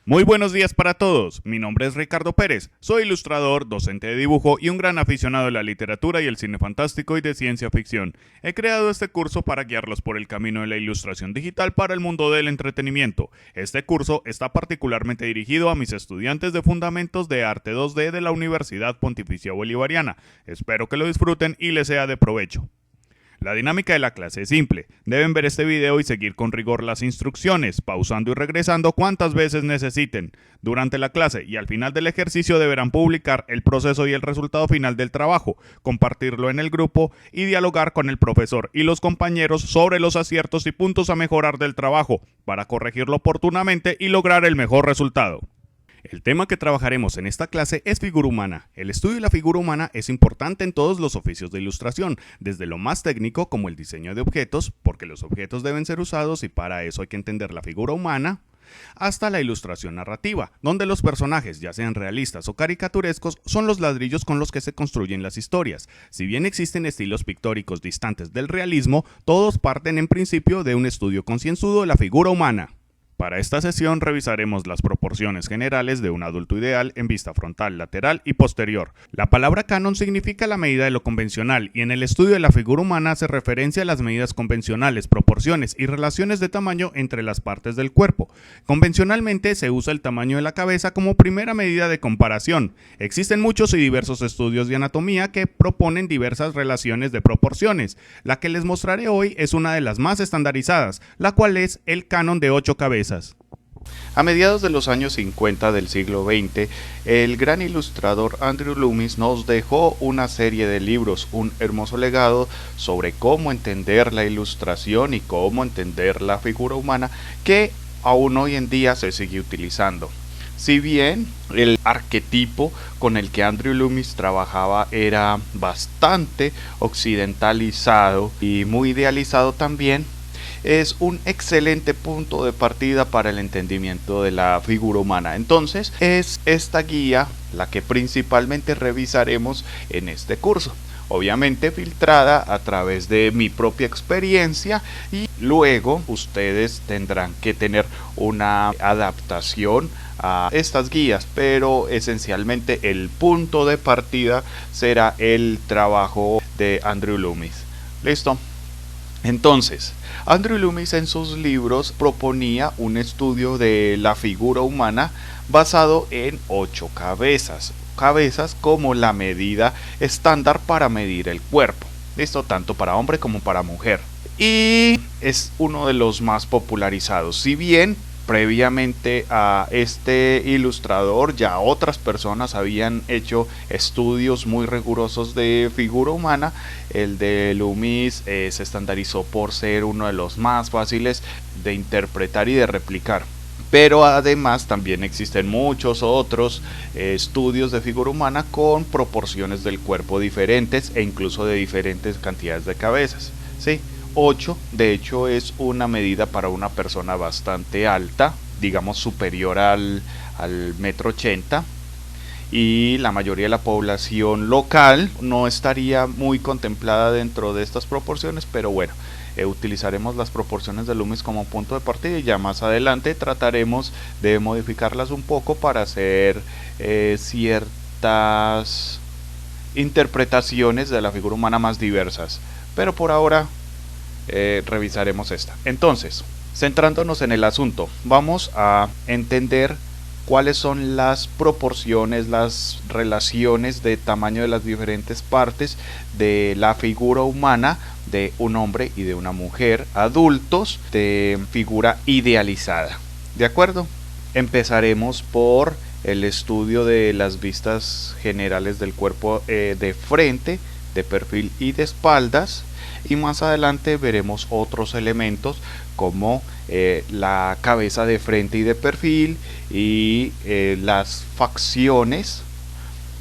Muy buenos días para todos, mi nombre es Ricardo Pérez, soy ilustrador, docente de dibujo y un gran aficionado de la literatura y el cine fantástico y de ciencia ficción. He creado este curso para guiarlos por el camino de la ilustración digital para el mundo del entretenimiento. Este curso está particularmente dirigido a mis estudiantes de Fundamentos de Arte 2D de la Universidad Pontificia Bolivariana. Espero que lo disfruten y les sea de provecho. La dinámica de la clase es simple. Deben ver este video y seguir con rigor las instrucciones, pausando y regresando cuantas veces necesiten. Durante la clase y al final del ejercicio deberán publicar el proceso y el resultado final del trabajo, compartirlo en el grupo y dialogar con el profesor y los compañeros sobre los aciertos y puntos a mejorar del trabajo, para corregirlo oportunamente y lograr el mejor resultado. El tema que trabajaremos en esta clase es figura humana. El estudio de la figura humana es importante en todos los oficios de ilustración, desde lo más técnico como el diseño de objetos, porque los objetos deben ser usados y para eso hay que entender la figura humana, hasta la ilustración narrativa, donde los personajes, ya sean realistas o caricaturescos, son los ladrillos con los que se construyen las historias. Si bien existen estilos pictóricos distantes del realismo, todos parten en principio de un estudio concienzudo de la figura humana. Para esta sesión revisaremos las proporciones generales de un adulto ideal en vista frontal, lateral y posterior. La palabra canon significa la medida de lo convencional y en el estudio de la figura humana hace referencia a las medidas convencionales, proporciones y relaciones de tamaño entre las partes del cuerpo. Convencionalmente se usa el tamaño de la cabeza como primera medida de comparación. Existen muchos y diversos estudios de anatomía que proponen diversas relaciones de proporciones. La que les mostraré hoy es una de las más estandarizadas, la cual es el canon de 8 cabezas. A mediados de los años 50 del siglo XX, el gran ilustrador Andrew Loomis nos dejó una serie de libros, un hermoso legado sobre cómo entender la ilustración y cómo entender la figura humana, que aún hoy en día se sigue utilizando. Si bien el arquetipo con el que Andrew Loomis trabajaba era bastante occidentalizado y muy idealizado también, es un excelente punto de partida para el entendimiento de la figura humana. Entonces, es esta guía la que principalmente revisaremos en este curso. Obviamente filtrada a través de mi propia experiencia y luego ustedes tendrán que tener una adaptación a estas guías, pero esencialmente el punto de partida será el trabajo de Andrew Loomis. ¿Listo? Entonces, Andrew Loomis en sus libros proponía un estudio de la figura humana basado en 8 cabezas. Cabezas como la medida estándar para medir el cuerpo. Esto tanto para hombre como para mujer. Y es uno de los más popularizados. Si bien previamente a este ilustrador ya otras personas habían hecho estudios muy rigurosos de figura humana, el de Loomis se estandarizó por ser uno de los más fáciles de interpretar y de replicar. Pero además también existen muchos otros estudios de figura humana con proporciones del cuerpo diferentes e incluso de diferentes cantidades de cabezas, ¿sí? 8 de hecho es una medida para una persona bastante alta, digamos superior al 1,80 m, y la mayoría de la población local no estaría muy contemplada dentro de estas proporciones, pero bueno, utilizaremos las proporciones de Loomis como punto de partida y ya más adelante trataremos de modificarlas un poco para hacer ciertas interpretaciones de la figura humana más diversas, pero por ahora revisaremos esta. Entonces, centrándonos en el asunto, vamos a entender cuáles son las proporciones, las relaciones de tamaño de las diferentes partes de la figura humana de un hombre y de una mujer adultos de figura idealizada. ¿De acuerdo? Empezaremos por el estudio de las vistas generales del cuerpo de frente, de perfil y de espaldas. Y más adelante veremos otros elementos como la cabeza de frente y de perfil y las facciones,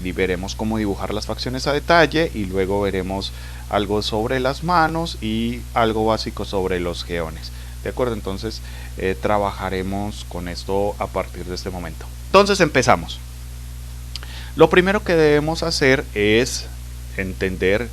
y veremos cómo dibujar las facciones a detalle, y luego veremos algo sobre las manos y algo básico sobre los geones. De acuerdo, entonces trabajaremos con esto a partir de este momento. Entonces empezamos. Lo primero que debemos hacer es entender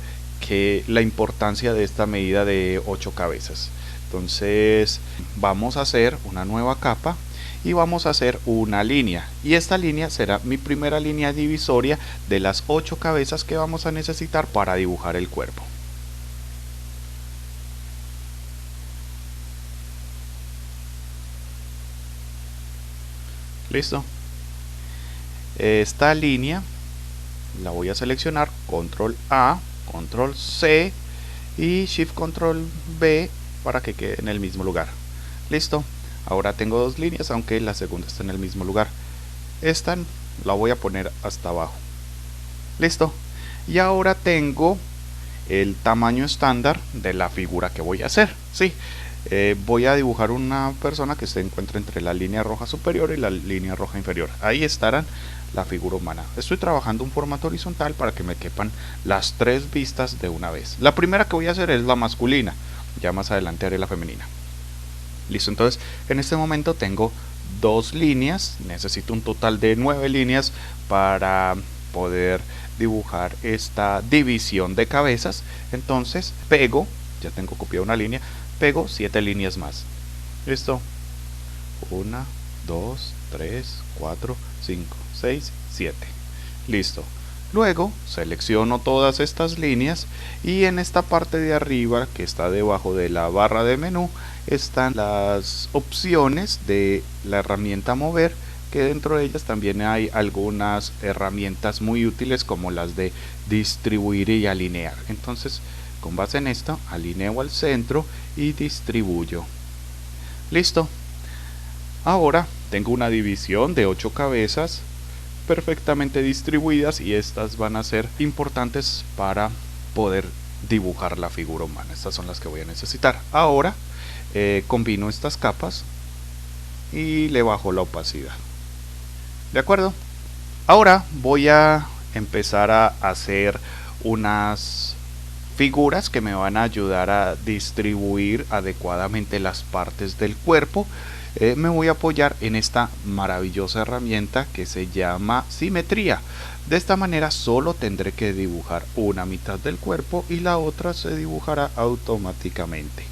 que la importancia de esta medida de 8 cabezas. Entonces vamos a hacer una nueva capa y vamos a hacer una línea, y esta línea será mi primera línea divisoria de las 8 cabezas que vamos a necesitar para dibujar el cuerpo. Listo. Esta línea la voy a seleccionar, control A, control C y shift control B para que quede en el mismo lugar. Listo. Ahora tengo dos líneas, aunque la segunda está en el mismo lugar. Esta la voy a poner hasta abajo. Listo. Y ahora tengo el tamaño estándar de la figura que voy a hacer. Sí. Voy a dibujar una persona que se encuentra entre la línea roja superior y la línea roja inferior. Ahí estarán la figura humana. Estoy trabajando un formato horizontal para que me quepan las tres vistas de una vez. La primera que voy a hacer es la masculina. Ya más adelante haré la femenina. Listo, entonces en este momento tengo dos líneas. Necesito un total de 9 líneas para poder dibujar esta división de cabezas. Entonces pego, ya tengo copiado una línea, pego 7 líneas más. Listo. 1, 2, 3, 4, 5, 6, 7. Listo. Luego selecciono todas estas líneas y en esta parte de arriba que está debajo de la barra de menú están las opciones de la herramienta mover, que dentro de ellas también hay algunas herramientas muy útiles como las de distribuir y alinear. Entonces con base en esto alineo al centro y distribuyo. Listo. Ahora tengo una división de 8 cabezas perfectamente distribuidas y estas van a ser importantes para poder dibujar la figura humana. Estas son las que voy a necesitar. Ahora combino estas capas y le bajo la opacidad. ¿De acuerdo? Ahora voy a empezar a hacer unas figuras que me van a ayudar a distribuir adecuadamente las partes del cuerpo. Me voy a apoyar en esta maravillosa herramienta que se llama simetría. De esta manera solo tendré que dibujar una mitad del cuerpo y la otra se dibujará automáticamente.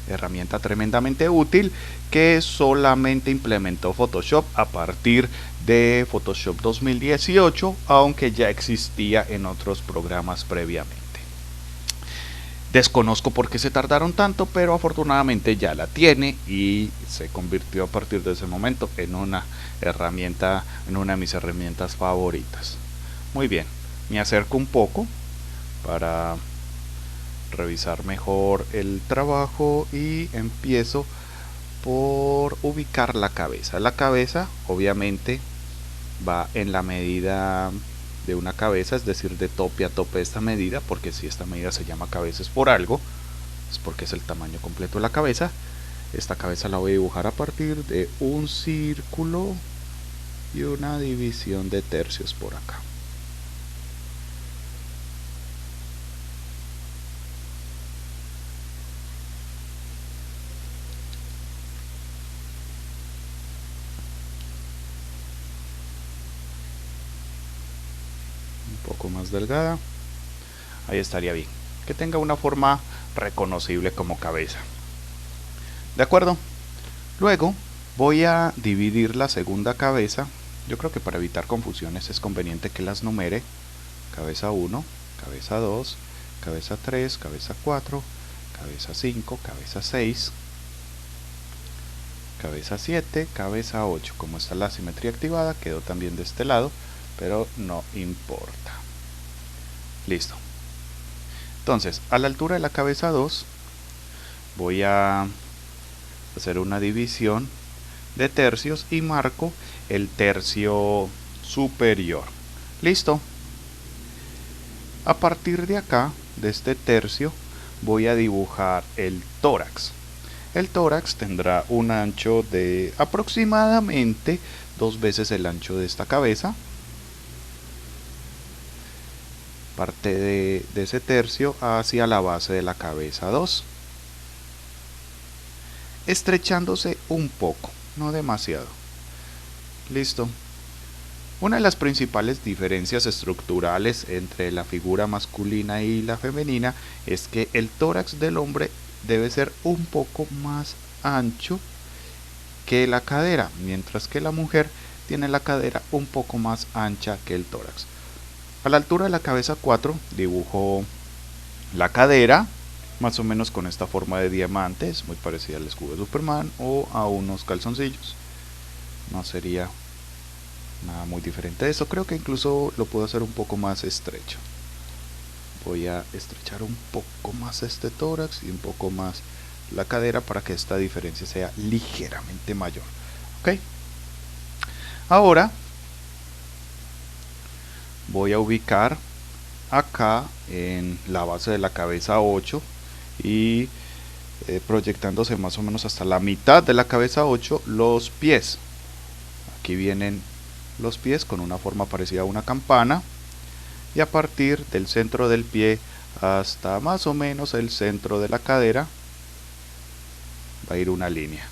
Herramienta tremendamente útil que solamente implementó Photoshop a partir de Photoshop 2018, aunque ya existía en otros programas previamente. Desconozco por qué se tardaron tanto, pero afortunadamente ya la tiene y se convirtió a partir de ese momento en una herramienta, en una de mis herramientas favoritas. Muy bien, me acerco un poco para revisar mejor el trabajo y empiezo por ubicar la cabeza. La cabeza obviamente va en la medida de una cabeza, es decir, de tope a tope de esta medida, porque si esta medida se llama cabeza es por algo, es porque es el tamaño completo de la cabeza. Esta cabeza la voy a dibujar a partir de un círculo y una división de tercios por acá. Un poco más delgada, ahí estaría bien, que tenga una forma reconocible como cabeza. De acuerdo. Luego voy a dividir la segunda cabeza. Yo creo que para evitar confusiones es conveniente que las numere: cabeza 1, cabeza 2, cabeza 3, cabeza 4, cabeza 5, cabeza 6, cabeza 7, cabeza 8. Como está la simetría activada, quedó también de este lado, pero no importa. Listo. Entonces, a la altura de la cabeza 2 voy a hacer una división de tercios y marco el tercio superior. Listo. A partir de acá, de este tercio, voy a dibujar el tórax. El tórax tendrá un ancho de aproximadamente 2 veces el ancho de esta cabeza. Parte de ese tercio hacia la base de la cabeza 2. Estrechándose un poco, no demasiado. Listo. Una de las principales diferencias estructurales entre la figura masculina y la femenina es que el tórax del hombre debe ser un poco más ancho que la cadera, mientras que la mujer tiene la cadera un poco más ancha que el tórax. A la altura de la cabeza 4 dibujo la cadera, más o menos con esta forma de diamante, es muy parecida al escudo de Superman o a unos calzoncillos. No sería nada muy diferente de eso. Creo que incluso lo puedo hacer un poco más estrecho. Voy a estrechar un poco más este tórax y un poco más la cadera para que esta diferencia sea ligeramente mayor. Ok. Ahora voy a ubicar acá en la base de la cabeza 8 y proyectándose más o menos hasta la mitad de la cabeza 8 los pies. Aquí vienen los pies con una forma parecida a una campana, y a partir del centro del pie hasta más o menos el centro de la cadera va a ir una línea.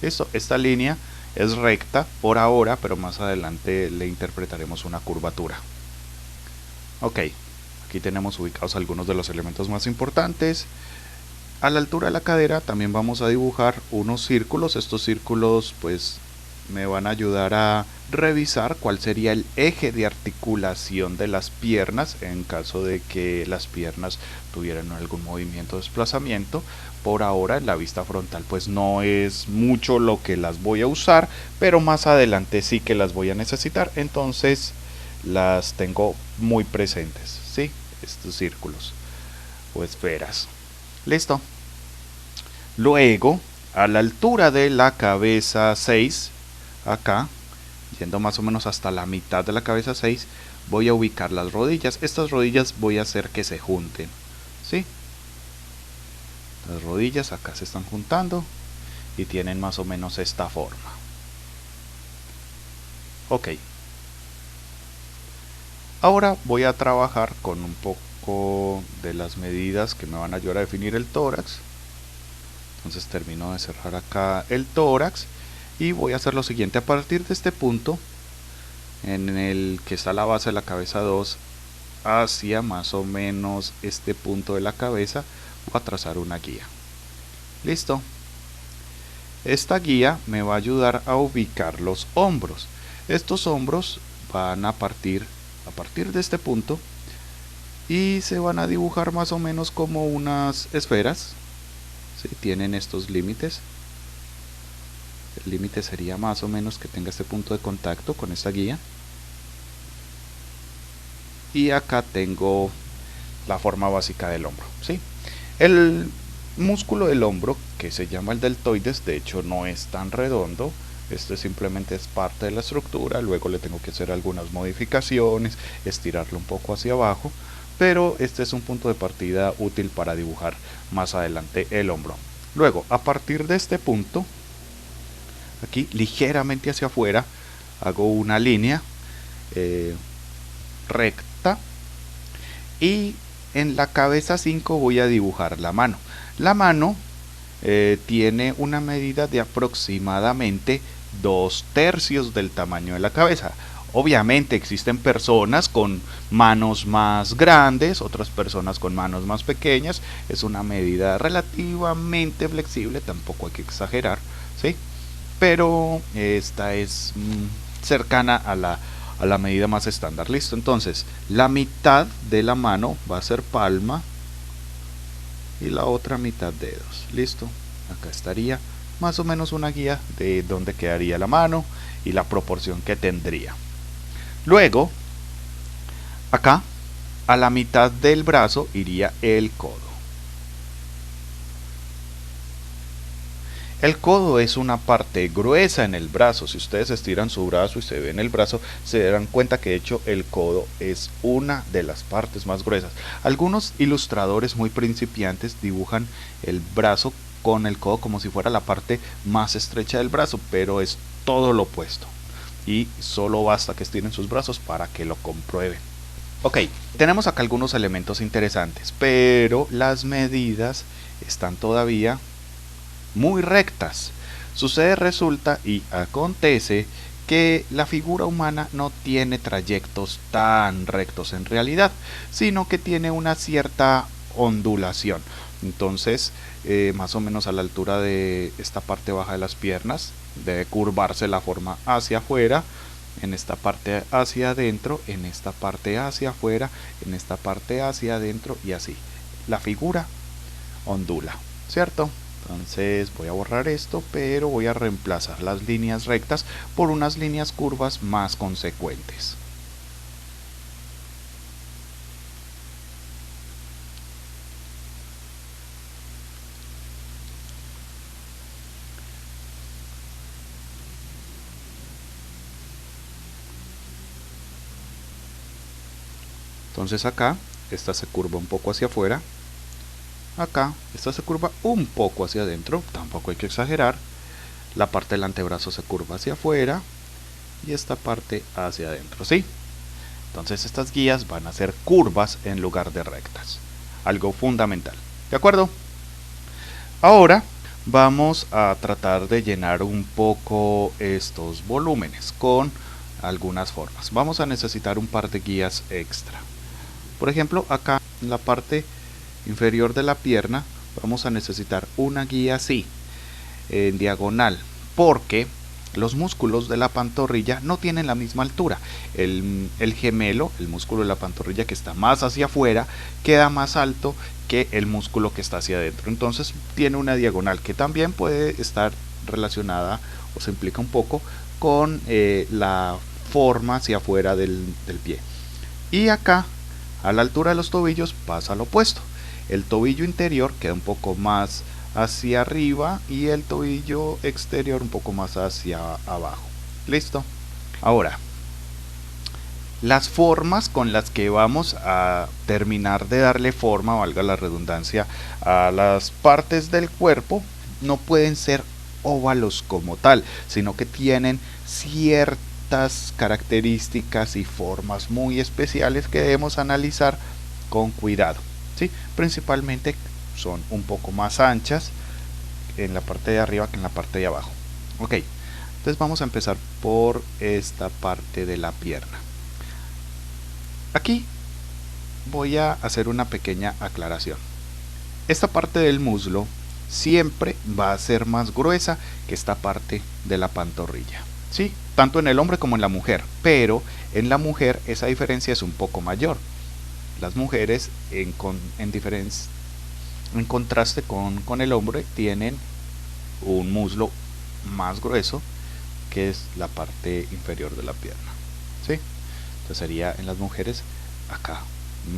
Listo, esta línea es recta por ahora, pero más adelante le interpretaremos una curvatura. Ok, aquí tenemos ubicados algunos de los elementos más importantes. A la altura de la cadera también vamos a dibujar unos círculos. Estos círculos pues me van a ayudar a revisar cuál sería el eje de articulación de las piernas en caso de que las piernas tuvieran algún movimiento de desplazamiento. Por ahora en la vista frontal pues no es mucho lo que las voy a usar, pero más adelante sí que las voy a necesitar, entonces las tengo muy presentes, ¿sí? Estos círculos o esferas. Listo. Luego, a la altura de la cabeza 6, acá, yendo más o menos hasta la mitad de la cabeza 6, voy a ubicar las rodillas. Estas rodillas voy a hacer que se junten, ¿sí? Las rodillas acá se están juntando y tienen más o menos esta forma. Ok. Ahora voy a trabajar con un poco de las medidas que me van a ayudar a definir el tórax. Entonces termino de cerrar acá el tórax y voy a hacer lo siguiente. A partir de este punto en el que está la base de la cabeza 2 hacia más o menos este punto de la cabeza, voy a trazar una guía. Listo. Esta guía me va a ayudar a ubicar los hombros. Estos hombros van a partir de este punto y se van a dibujar más o menos como unas esferas. ¿Sí? Tienen estos límites. El límite sería más o menos que tenga este punto de contacto con esta guía. Y acá tengo la forma básica del hombro, ¿sí? El músculo del hombro, que se llama el deltoides, de hecho no es tan redondo. Este simplemente es parte de la estructura. Luego le tengo que hacer algunas modificaciones, estirarlo un poco hacia abajo, pero este es un punto de partida útil para dibujar más adelante el hombro. Luego, a partir de este punto, aquí ligeramente hacia afuera, hago una línea recta y en la cabeza 5 voy a dibujar la mano. La mano tiene una medida de aproximadamente 2/3 del tamaño de la cabeza. Obviamente existen personas con manos más grandes, otras personas con manos más pequeñas. Es una medida relativamente flexible, tampoco hay que exagerar, ¿sí? Pero esta es cercana a la medida más estándar. Listo, entonces la mitad de la mano va a ser palma y la otra mitad dedos. Listo, acá estaría más o menos una guía de dónde quedaría la mano y la proporción que tendría. Luego, acá, a la mitad del brazo iría el codo. El codo es una parte gruesa en el brazo. Si ustedes estiran su brazo y se ven el brazo, se darán cuenta que de hecho el codo es una de las partes más gruesas. Algunos ilustradores muy principiantes dibujan el brazo con el codo como si fuera la parte más estrecha del brazo, pero es todo lo opuesto. Y solo basta que estiren sus brazos para que lo comprueben. Ok, tenemos acá algunos elementos interesantes, pero las medidas están todavía muy rectas. Sucede, resulta y acontece que la figura humana no tiene trayectos tan rectos en realidad, sino que tiene una cierta ondulación. Entonces, más o menos a la altura de esta parte baja de las piernas, debe curvarse la forma hacia afuera, en esta parte hacia adentro, en esta parte hacia afuera, en esta parte hacia adentro y así. La figura ondula, ¿cierto? Entonces voy a borrar esto, pero voy a reemplazar las líneas rectas por unas líneas curvas más consecuentes. Entonces acá, esta se curva un poco hacia afuera. Acá, esta se curva un poco hacia adentro, tampoco hay que exagerar. La parte del antebrazo se curva hacia afuera y esta parte hacia adentro, ¿sí? Entonces estas guías van a ser curvas en lugar de rectas. Algo fundamental, ¿de acuerdo? Ahora vamos a tratar de llenar un poco estos volúmenes con algunas formas. Vamos a necesitar un par de guías extra. Por ejemplo, acá en la parte inferior de la pierna vamos a necesitar una guía así, en diagonal, porque los músculos de la pantorrilla no tienen la misma altura. El gemelo, el músculo de la pantorrilla que está más hacia afuera, queda más alto que el músculo que está hacia adentro. Entonces tiene una diagonal que también puede estar relacionada o se implica un poco con la forma hacia afuera del pie. Y acá, a la altura de los tobillos, pasa lo opuesto. El tobillo interior queda un poco más hacia arriba y el tobillo exterior un poco más hacia abajo. ¿Listo? Ahora, las formas con las que vamos a terminar de darle forma, valga la redundancia, a las partes del cuerpo no pueden ser óvalos como tal, sino que tienen ciertas características y formas muy especiales que debemos analizar con cuidado, ¿sí? Principalmente son un poco más anchas en la parte de arriba que en la parte de abajo. Ok, entonces vamos a empezar por esta parte de la pierna. Aquí voy a hacer una pequeña aclaración. Esta parte del muslo siempre va a ser más gruesa que esta parte de la pantorrilla, ¿sí? Tanto en el hombre como en la mujer, pero en la mujer esa diferencia es un poco mayor. Las mujeres en contraste con el hombre tienen un muslo más grueso que es la parte inferior de la pierna, ¿sí? Entonces sería en las mujeres acá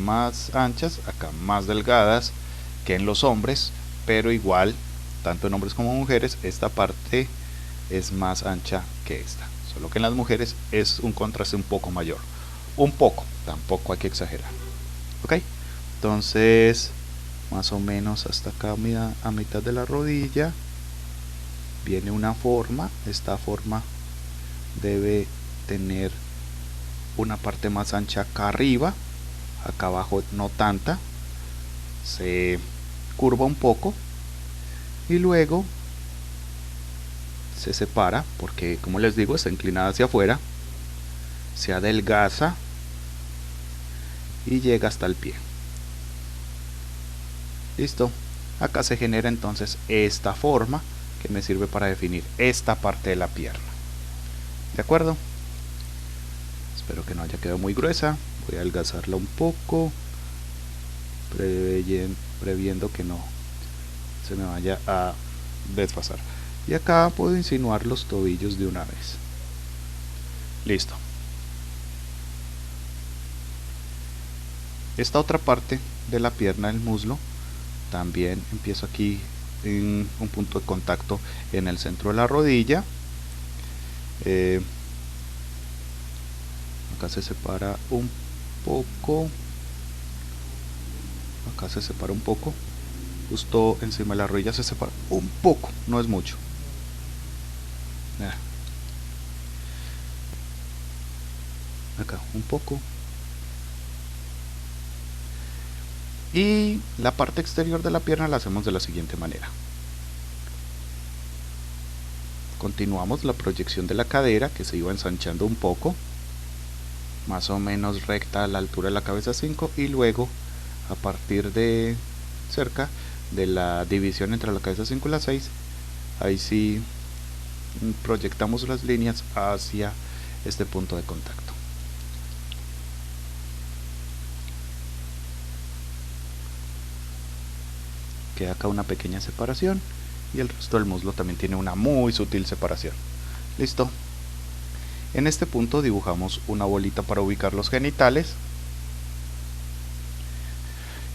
más anchas, acá más delgadas que en los hombres, pero igual tanto en hombres como mujeres esta parte es más ancha que esta, solo que en las mujeres es un contraste un poco mayor, un poco, tampoco hay que exagerar. Ok, entonces más o menos hasta acá a mitad de la rodilla viene una forma. Esta forma debe tener una parte más ancha acá arriba, acá abajo no tanta, se curva un poco y luego se separa porque, como les digo, está inclinada hacia afuera, se adelgaza y llega hasta el pie. Listo, acá se genera entonces esta forma que me sirve para definir esta parte de la pierna. ¿De acuerdo? Espero que no haya quedado muy gruesa. Voy a adelgazarla un poco, previendo que no se me vaya a desfasar. Y acá puedo insinuar los tobillos de una vez. Listo. Esta otra parte de la pierna, el muslo, también empiezo aquí en un punto de contacto en el centro de la rodilla. Acá se separa un poco, acá se separa un poco, justo encima de la rodilla se separa un poco, no es mucho. Acá un poco. Y la parte exterior de la pierna la hacemos de la siguiente manera. Continuamos la proyección de la cadera, que se iba ensanchando un poco, más o menos recta a la altura de la cabeza 5, y luego a partir de cerca de la división entre la cabeza 5 y la 6, ahí sí proyectamos las líneas hacia este punto de contacto. Queda acá una pequeña separación y el resto del muslo también tiene una muy sutil separación. Listo. En este punto dibujamos una bolita para ubicar los genitales.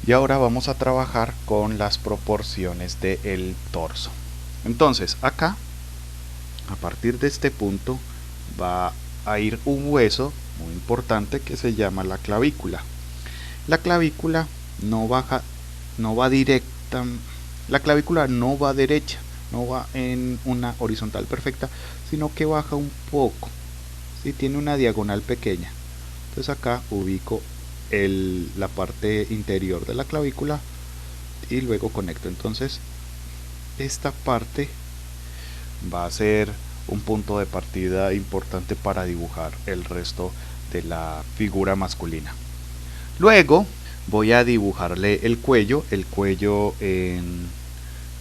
Y ahora vamos a trabajar con las proporciones del torso. Entonces acá, a partir de este punto, va a ir un hueso muy importante que se llama la clavícula. La clavícula no va directa, la clavícula no va derecha, no va en una horizontal perfecta, sino que baja un poco, ¿sí? Tiene una diagonal pequeña. Entonces acá ubico la parte interior de la clavícula y luego conecto. Entonces esta parte va a ser un punto de partida importante para dibujar el resto de la figura masculina. Luego voy a dibujarle el cuello. El cuello en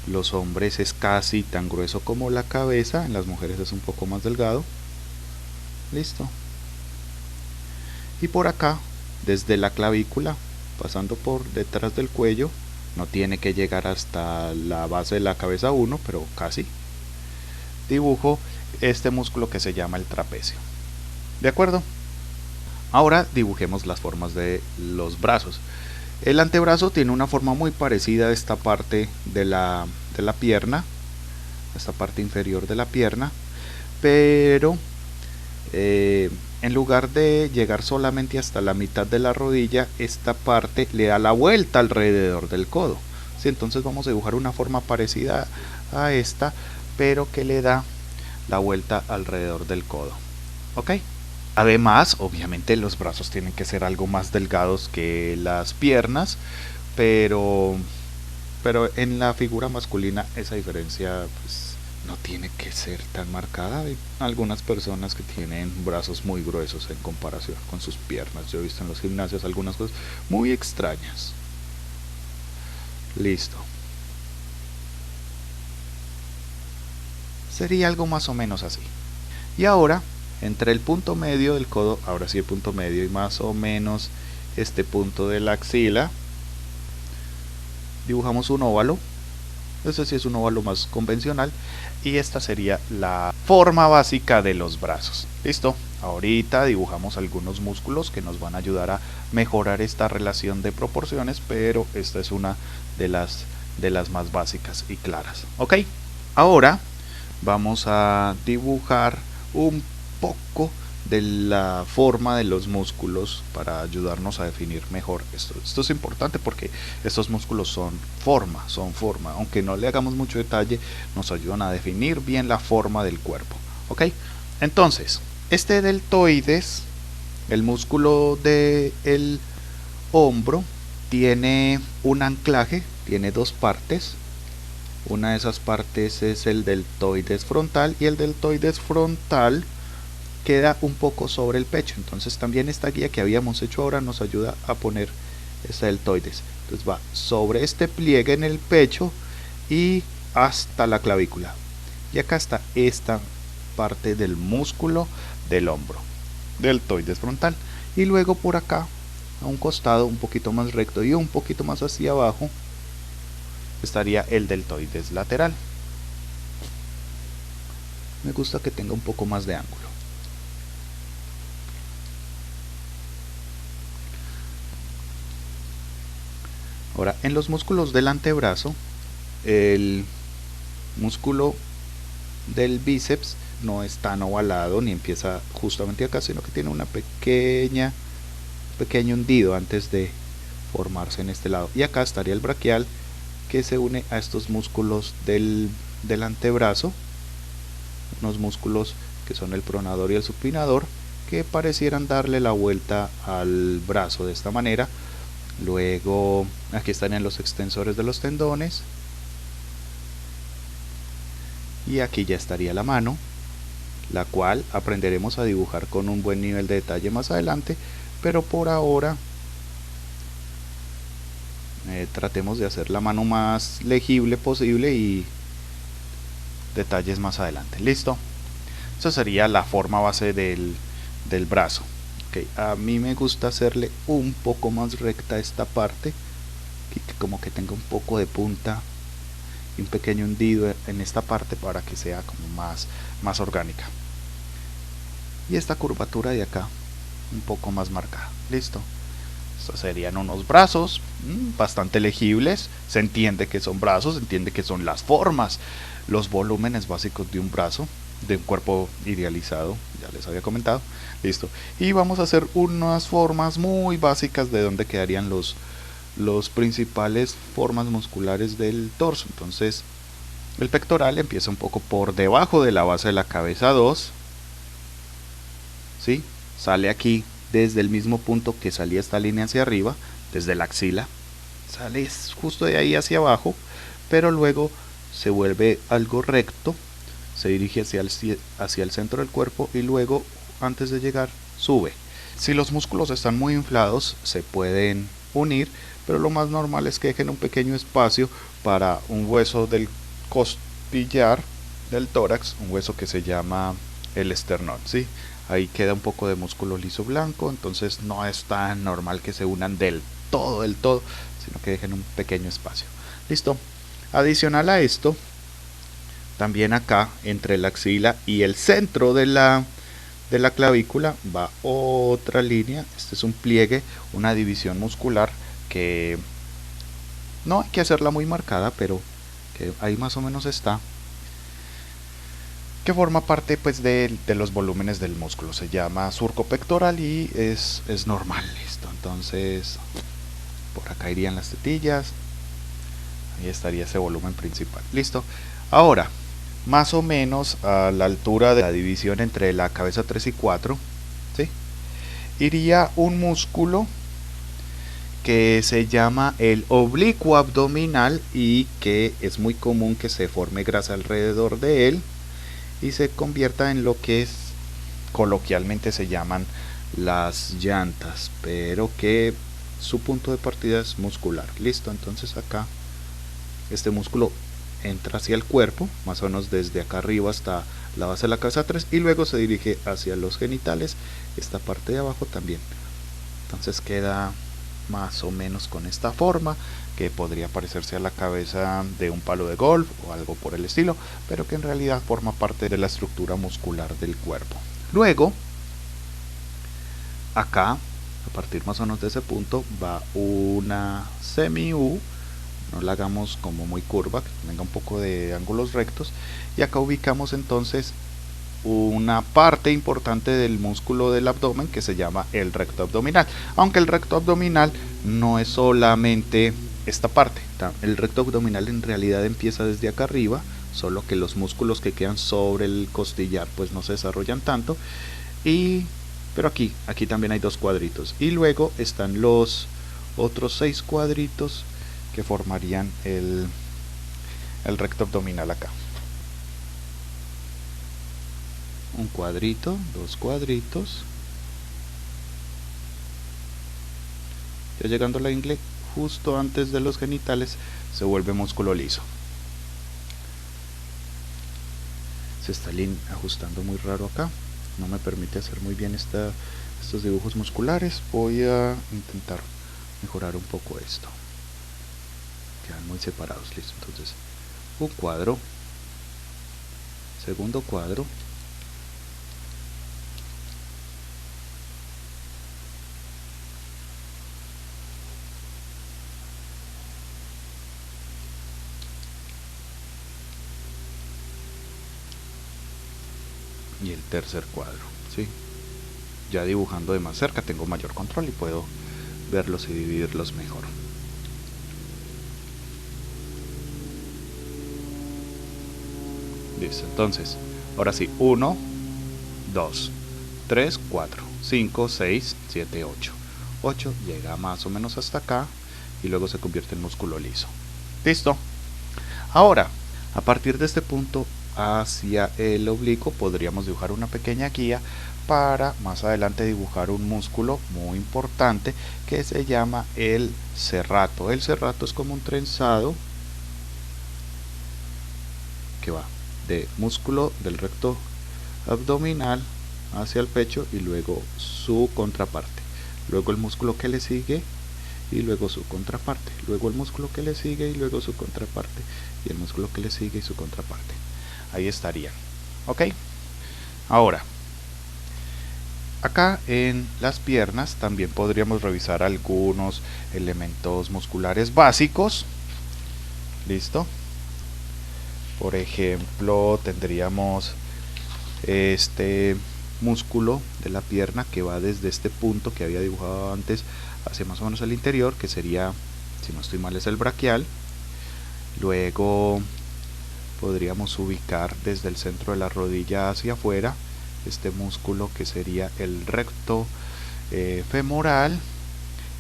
los hombres es casi tan grueso como la cabeza, en las mujeres es un poco más delgado. Listo. Y por acá, desde la clavícula, pasando por detrás del cuello, no tiene que llegar hasta la base de la cabeza 1, pero casi, dibujo este músculo que se llama el trapecio. ¿De acuerdo? Ahora dibujemos las formas de los brazos. El antebrazo tiene una forma muy parecida a esta parte de la pierna, esta parte inferior de la pierna, pero en lugar de llegar solamente hasta la mitad de la rodilla, esta parte le da la vuelta alrededor del codo. ¿Sí? Entonces vamos a dibujar una forma parecida a esta, pero que le da la vuelta alrededor del codo. ¿Ok? Además, obviamente los brazos tienen que ser algo más delgados que las piernas, pero en la figura masculina esa diferencia pues no tiene que ser tan marcada. Hay algunas personas que tienen brazos muy gruesos en comparación con sus piernas. Yo he visto en los gimnasios algunas cosas muy extrañas. Listo. Sería algo más o menos así. Y ahora, entre el punto medio del codo, ahora sí el punto medio, y más o menos este punto de la axila, dibujamos un óvalo. Este sí es un óvalo más convencional. Y esta sería la forma básica de los brazos. Listo. Ahorita dibujamos algunos músculos que nos van a ayudar a mejorar esta relación de proporciones, pero esta es una de las más básicas y claras. Ok. Ahora vamos a dibujar un poco de la forma de los músculos para ayudarnos a definir mejor esto. Esto es importante porque estos músculos son forma, aunque no le hagamos mucho detalle, nos ayudan a definir bien la forma del cuerpo. ¿Ok? Entonces, este deltoides, el músculo del hombro, tiene un anclaje, tiene dos partes. Una de esas partes es el deltoides frontal, y el deltoides frontal queda un poco sobre el pecho. Entonces también esta guía que habíamos hecho ahora nos ayuda a poner este deltoides. Entonces va sobre este pliegue en el pecho y hasta la clavícula. Y acá está esta parte del músculo del hombro, deltoides frontal. Y luego por acá, a un costado un poquito más recto y un poquito más hacia abajo, estaría el deltoides lateral. Me gusta que tenga un poco más de ángulo. Ahora, en los músculos del antebrazo, el músculo del bíceps no es tan ovalado ni empieza justamente acá, sino que tiene una pequeño hundido antes de formarse en este lado. Y acá estaría el braquial, que se une a estos músculos del antebrazo, unos músculos que son el pronador y el supinador, que parecieran darle la vuelta al brazo de esta manera. Luego aquí estarían los extensores de los tendones, y aquí ya estaría la mano, la cual aprenderemos a dibujar con un buen nivel de detalle más adelante, pero por ahora tratemos de hacer la mano más legible posible y detalles más adelante. Listo. Esa sería la forma base del brazo. Okay. A mí me gusta hacerle un poco más recta esta parte, que como que tenga un poco de punta y un pequeño hundido en esta parte para que sea como más orgánica. Y esta curvatura de acá un poco más marcada. Listo. Estos serían unos brazos bastante legibles. Se entiende que son brazos, se entiende que son las formas, los volúmenes básicos de un brazo, de un cuerpo idealizado, ya les había comentado. Listo. Y vamos a hacer unas formas muy básicas de donde quedarían los principales formas musculares del torso. Entonces el pectoral empieza un poco por debajo de la base de la cabeza 2, ¿sí? Sale aquí desde el mismo punto que salía esta línea hacia arriba, desde la axila, sale justo de ahí hacia abajo, pero luego se vuelve algo recto, se dirige hacia el centro del cuerpo y luego, antes de llegar, sube. Si los músculos están muy inflados, se pueden unir, pero lo más normal es que dejen un pequeño espacio para un hueso del costillar del tórax, un hueso que se llama el esternón, ¿sí? Ahí queda un poco de músculo liso blanco, entonces no es tan normal que se unan del todo, sino que dejen un pequeño espacio. Listo. Adicional a esto, también acá, entre la axila y el centro de la clavícula, va otra línea. Este es un pliegue, una división muscular que no hay que hacerla muy marcada, pero que ahí más o menos está, que forma parte pues de los volúmenes del músculo. Se llama surco pectoral y es normal. Listo. Entonces por acá irían las tetillas, ahí estaría ese volumen principal. Listo. Ahora, más o menos a la altura de la división entre la cabeza 3 y 4, ¿sí?, iría un músculo que se llama el oblicuo abdominal y que es muy común que se forme grasa alrededor de él y se convierta en lo que coloquialmente se llaman las llantas, pero que su punto de partida es muscular. Listo. Entonces acá este músculo entra hacia el cuerpo, más o menos desde acá arriba hasta la base de la cabeza 3, y luego se dirige hacia los genitales, esta parte de abajo también. Entonces queda más o menos con esta forma, que podría parecerse a la cabeza de un palo de golf o algo por el estilo, pero que en realidad forma parte de la estructura muscular del cuerpo. Luego, acá, a partir más o menos de ese punto, va una semi-U. No la hagamos como muy curva, que tenga un poco de ángulos rectos, y acá ubicamos entonces una parte importante del músculo del abdomen que se llama el recto abdominal, aunque el recto abdominal no es solamente esta parte. El recto abdominal en realidad empieza desde acá arriba, solo que los músculos que quedan sobre el costillar pues no se desarrollan tanto, pero aquí también hay 2 cuadritos, y luego están los otros 6 cuadritos que formarían el recto abdominal acá. Un cuadrito, 2 cuadritos. Ya llegando a la ingle, justo antes de los genitales, se vuelve músculo liso. Se está ajustando muy raro acá, no me permite hacer muy bien estos dibujos musculares. Voy a intentar mejorar un poco esto. Quedan muy separados. Listo. Entonces, un cuadro, segundo cuadro, y el tercer cuadro, ¿sí? Ya dibujando de más cerca tengo mayor control y puedo verlos y dividirlos mejor. Listo. Entonces, ahora sí, 1, 2, 3, 4, 5, 6, 7, 8. 8 llega más o menos hasta acá y luego se convierte en músculo liso. Listo. Ahora, a partir de este punto hacia el oblicuo podríamos dibujar una pequeña guía para más adelante dibujar un músculo muy importante que se llama el serrato. El serrato es como un trenzado que va de músculo del recto abdominal hacia el pecho y luego su contraparte, luego el músculo que le sigue y luego su contraparte, luego el músculo que le sigue y luego su contraparte, y el músculo que le sigue y su contraparte. Ahí estarían. Ok, ahora acá en las piernas también podríamos revisar algunos elementos musculares básicos. Listo. Por ejemplo, tendríamos este músculo de la pierna que va desde este punto que había dibujado antes hacia más o menos el interior, que sería, si no estoy mal, es el braquial. Luego podríamos ubicar desde el centro de la rodilla hacia afuera este músculo que sería el recto femoral,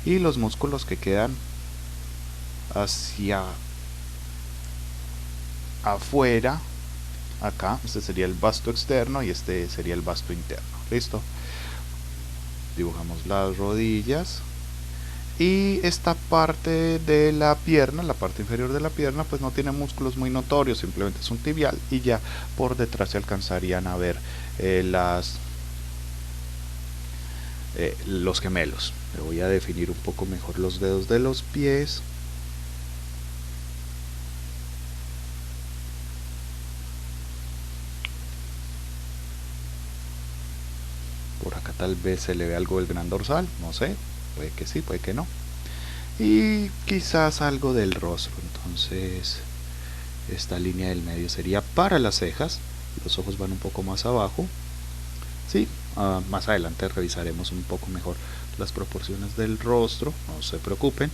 y los músculos que quedan hacia afuera acá, este sería el vasto externo y este sería el vasto interno. Listo, dibujamos las rodillas y esta parte de la pierna, la parte inferior de la pierna, pues no tiene músculos muy notorios, simplemente es un tibial, y ya por detrás se alcanzarían a ver los gemelos. Le voy a definir un poco mejor los dedos de los pies. Por acá tal vez se le ve algo del gran dorsal, no sé, puede que sí, puede que no. Y quizás algo del rostro. Entonces esta línea del medio sería para las cejas, los ojos van un poco más abajo. Sí, más adelante revisaremos un poco mejor las proporciones del rostro, no se preocupen.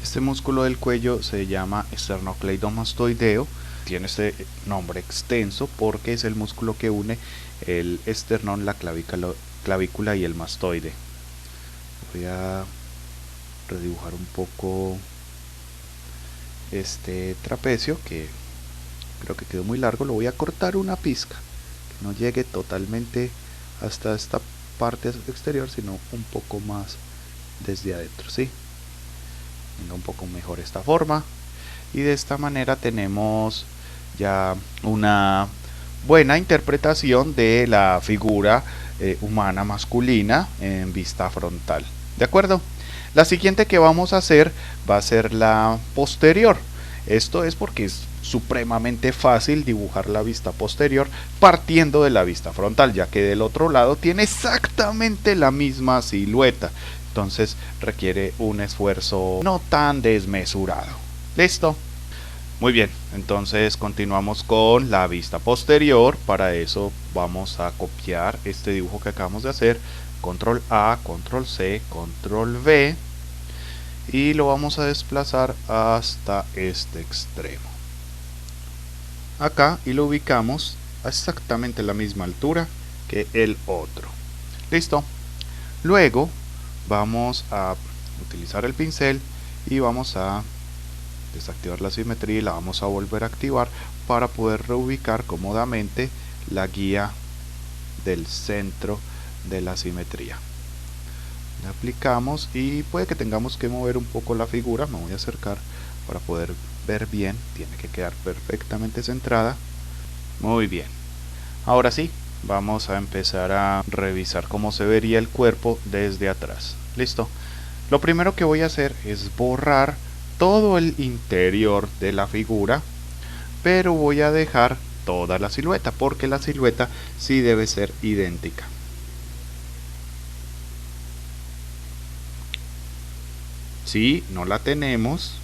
Este músculo del cuello se llama esternocleidomastoideo. Tiene este nombre extenso porque es el músculo que une el esternón, la clavícula y el mastoide. Voy a redibujar un poco este trapecio, que creo que quedó muy largo. Lo voy a cortar una pizca, que no llegue totalmente hasta esta parte exterior, sino un poco más desde adentro, ¿sí? Venga un poco mejor esta forma, y de esta manera tenemos ya una buena interpretación de la figura humana masculina en vista frontal. ¿De acuerdo? La siguiente que vamos a hacer va a ser la posterior. Esto es porque es supremamente fácil dibujar la vista posterior partiendo de la vista frontal, ya que del otro lado tiene exactamente la misma silueta. Entonces requiere un esfuerzo no tan desmesurado. ¿Listo? Muy bien, entonces continuamos con la vista posterior. Para eso vamos a copiar este dibujo que acabamos de hacer. Control A, Control C, Control V. Y lo vamos a desplazar hasta este extremo. Acá, y lo ubicamos a exactamente la misma altura que el otro. ¿Listo? Luego vamos a utilizar el pincel y vamos a desactivar la simetría y la vamos a volver a activar para poder reubicar cómodamente la guía del centro de la simetría. La aplicamos y puede que tengamos que mover un poco la figura. Me voy a acercar para poder ver bien. Tiene que quedar perfectamente centrada. Muy bien. Ahora sí, vamos a empezar a revisar cómo se vería el cuerpo desde atrás. Listo. Lo primero que voy a hacer es borrar todo el interior de la figura, pero voy a dejar toda la silueta, porque la silueta sí debe ser idéntica. Si no la tenemos,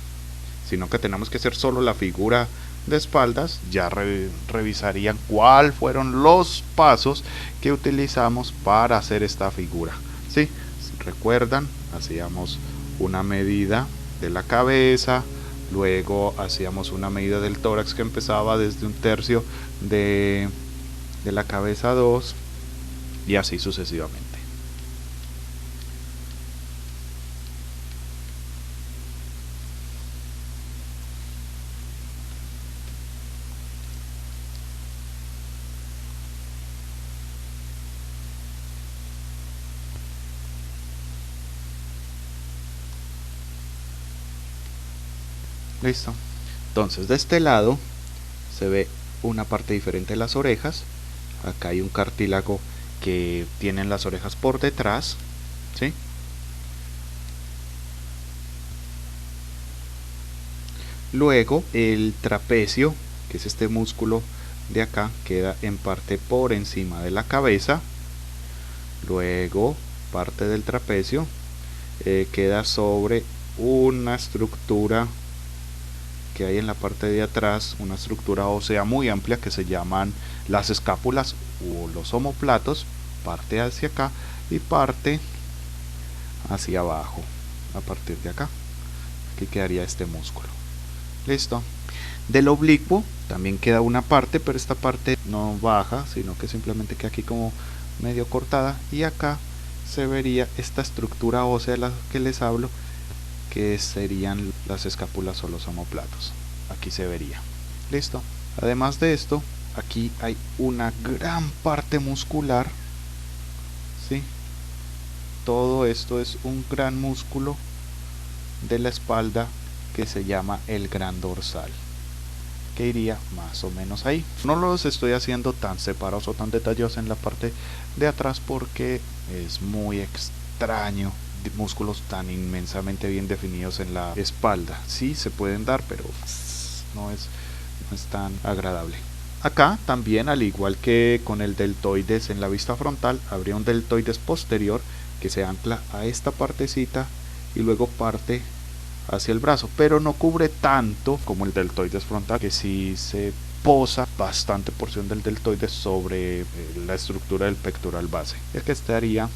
sino que tenemos que hacer solo la figura de espaldas, ya revisarían cuáles fueron los pasos que utilizamos para hacer esta figura. ¿Sí? Recuerdan, hacíamos una medida de la cabeza, luego hacíamos una medida del tórax que empezaba desde 1/3 de la cabeza 2 y así sucesivamente. Listo. Entonces de este lado se ve una parte diferente de las orejas. Acá hay un cartílago que tienen las orejas por detrás, ¿sí? Luego el trapecio, que es este músculo de acá, queda en parte por encima de la cabeza. Luego parte del trapecio queda sobre una estructura que hay en la parte de atrás, una estructura ósea muy amplia que se llaman las escápulas o los omóplatos, parte hacia acá y parte hacia abajo. A partir de acá, aquí quedaría este músculo. Listo. Del oblicuo también queda una parte, pero esta parte no baja, sino que simplemente queda aquí como medio cortada, y acá se vería esta estructura ósea de la que les hablo, que serían las escápulas o los omóplatos. Aquí se vería. Listo. Además de esto, aquí hay una gran parte muscular, ¿sí? Todo esto es un gran músculo de la espalda que se llama el gran dorsal, que iría más o menos ahí. No los estoy haciendo tan separados o tan detallados en la parte de atrás porque es muy extraño músculos tan inmensamente bien definidos en la espalda. Sí se pueden dar, pero no es tan agradable. Acá también, al igual que con el deltoides en la vista frontal, habría un deltoides posterior que se ancla a esta partecita y luego parte hacia el brazo, pero no cubre tanto como el deltoides frontal, que sí se posa bastante porción del deltoides sobre la estructura del pectoral base. Y aquí estaría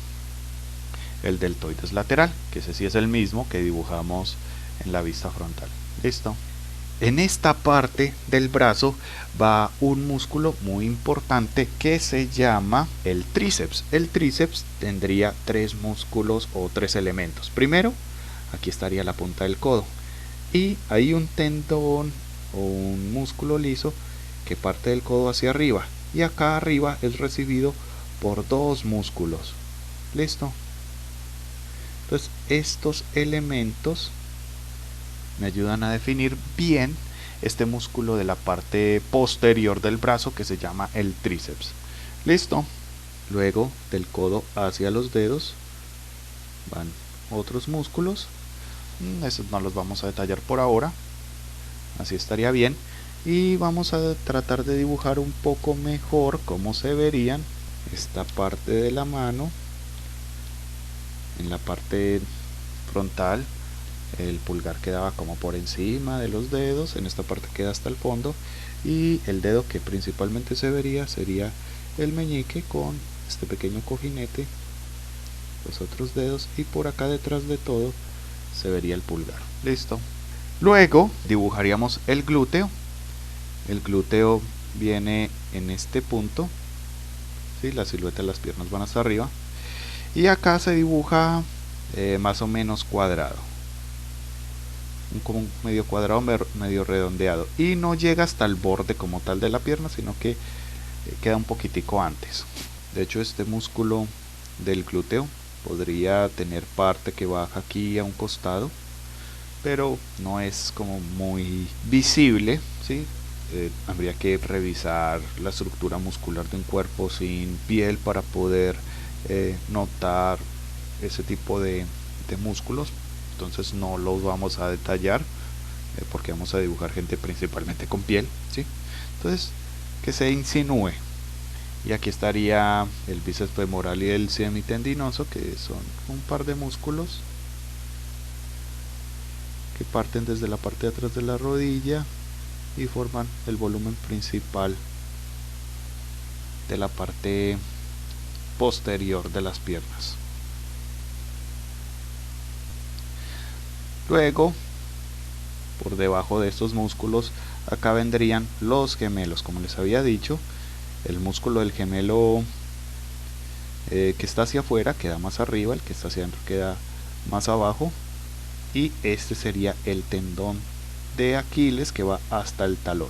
el deltoides lateral, que ese sí es el mismo que dibujamos en la vista frontal. Listo. En esta parte del brazo va un músculo muy importante que se llama el tríceps. El tríceps tendría 3 músculos o 3 elementos. Primero, aquí estaría la punta del codo y hay un tendón o un músculo liso que parte del codo hacia arriba, y acá arriba es recibido por 2 músculos. Listo. Entonces estos elementos me ayudan a definir bien este músculo de la parte posterior del brazo que se llama el tríceps. Listo. Luego del codo hacia los dedos van otros músculos. Esos no los vamos a detallar por ahora. Así estaría bien. Y vamos a tratar de dibujar un poco mejor cómo se verían esta parte de la mano. En la parte frontal el pulgar quedaba como por encima de los dedos, en esta parte queda hasta el fondo, y el dedo que principalmente se vería sería el meñique con este pequeño cojinete, los otros dedos, y por acá detrás de todo se vería el pulgar. Listo. Luego dibujaríamos el glúteo. El glúteo viene en este punto, ¿sí? La silueta de las piernas van hacia arriba, y acá se dibuja más o menos cuadrado, como un medio cuadrado, medio redondeado, y no llega hasta el borde como tal de la pierna, sino que queda un poquitico antes. De hecho, este músculo del glúteo podría tener parte que baja aquí a un costado, pero no es como muy visible, ¿sí? habría que revisar la estructura muscular de un cuerpo sin piel para poder notar ese tipo de músculos. Entonces no los vamos a detallar porque vamos a dibujar gente principalmente con piel, ¿sí? Entonces que se insinúe. Y aquí estaría el bíceps femoral y el semitendinoso, que son un par de músculos que parten desde la parte de atrás de la rodilla y forman el volumen principal de la parte posterior de las piernas. Luego, por debajo de estos músculos, acá vendrían los gemelos, como les había dicho. El músculo del gemelo que está hacia afuera queda más arriba, el que está hacia adentro queda más abajo, y este sería el tendón de Aquiles que va hasta el talón.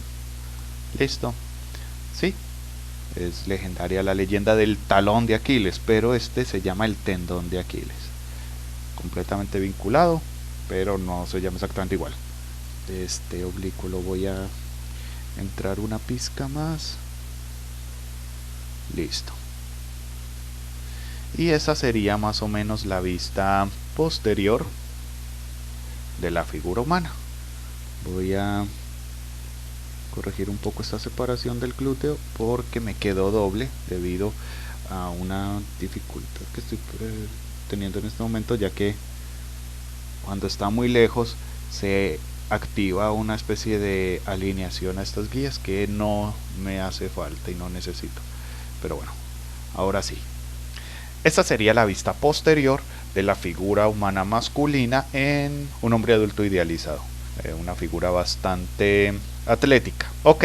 Listo. Sí, es legendaria la leyenda del talón de Aquiles, pero este se llama el tendón de Aquiles. Completamente vinculado, pero no se llama exactamente igual. De este oblicuo lo voy a entrar una pizca más. Listo. Y esa sería más o menos la vista posterior de la figura humana. Voy a corregir un poco esta separación del glúteo porque me quedó doble debido a una dificultad que estoy teniendo en este momento, ya que cuando está muy lejos se activa una especie de alineación a estas guías que no me hace falta y no necesito. Pero bueno, ahora sí. Esta sería la vista posterior de la figura humana masculina en un hombre adulto idealizado. Una figura bastante atlética. Ok,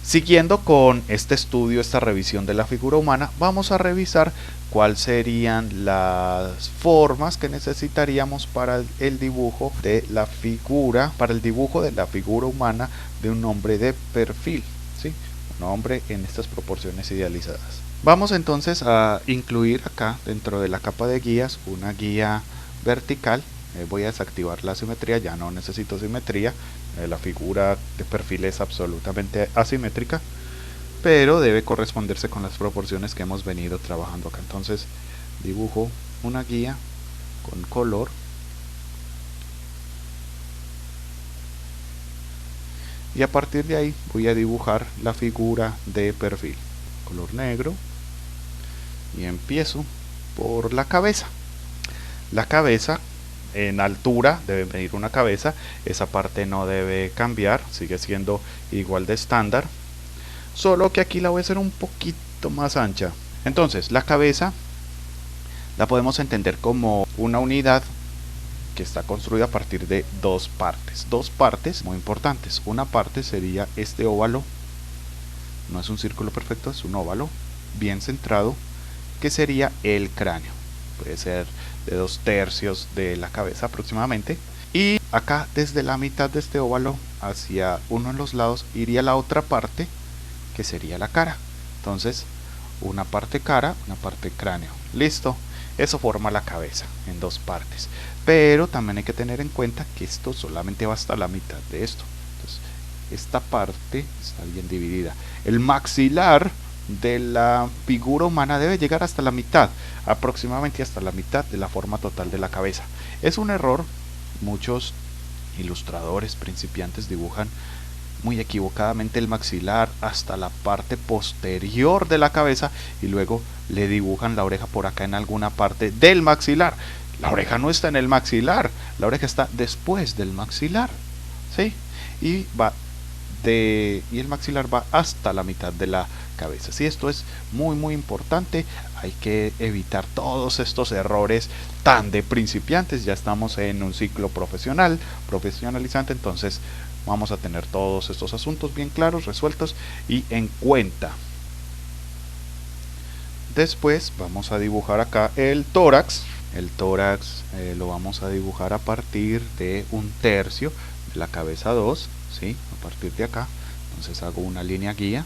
siguiendo con este estudio, esta revisión de la figura humana, vamos a revisar cuáles serían las formas que necesitaríamos para el dibujo de la figura, para el dibujo de la figura humana de un hombre de perfil, ¿sí? Un hombre en estas proporciones idealizadas. Vamos entonces a incluir acá dentro de la capa de guías una guía vertical. Voy a desactivar la simetría, ya no necesito simetría. La figura de perfil es absolutamente asimétrica, pero debe corresponderse con las proporciones que hemos venido trabajando acá. Entonces dibujo una guía con color y a partir de ahí voy a dibujar la figura de perfil, color negro, y empiezo por la cabeza. La cabeza en altura debe medir una cabeza, esa parte no debe cambiar, sigue siendo igual de estándar, solo que aquí la voy a hacer un poquito más ancha. Entonces la cabeza la podemos entender como una unidad que está construida a partir de dos partes muy importantes. Una parte sería este óvalo, no es un círculo perfecto, es un óvalo bien centrado, que sería el cráneo, puede ser de 2/3 de la cabeza aproximadamente, y acá desde la mitad de este óvalo hacia uno de los lados iría la otra parte que sería la cara. Entonces una parte cara, una parte cráneo. Listo, eso forma la cabeza en dos partes, pero también hay que tener en cuenta que esto solamente va hasta la mitad de esto. Entonces esta parte está bien dividida. El maxilar de la figura humana debe llegar hasta la mitad, aproximadamente hasta la mitad de la forma total de la cabeza. Es un error, muchos ilustradores principiantes dibujan muy equivocadamente el maxilar hasta la parte posterior de la cabeza y luego le dibujan la oreja por acá en alguna parte del maxilar. La oreja no está en el maxilar, la oreja está después del maxilar, ¿sí? Y el maxilar va hasta la mitad de la cabeza. Sí, esto es muy importante, hay que evitar todos estos errores tan de principiantes. Ya estamos en un ciclo profesionalizante, entonces vamos a tener todos estos asuntos bien claros, resueltos y en cuenta. Después vamos a dibujar acá el tórax. El tórax lo vamos a dibujar a partir de 1/3 de la cabeza 2, ¿sí? A partir de acá. Entonces hago una línea guía.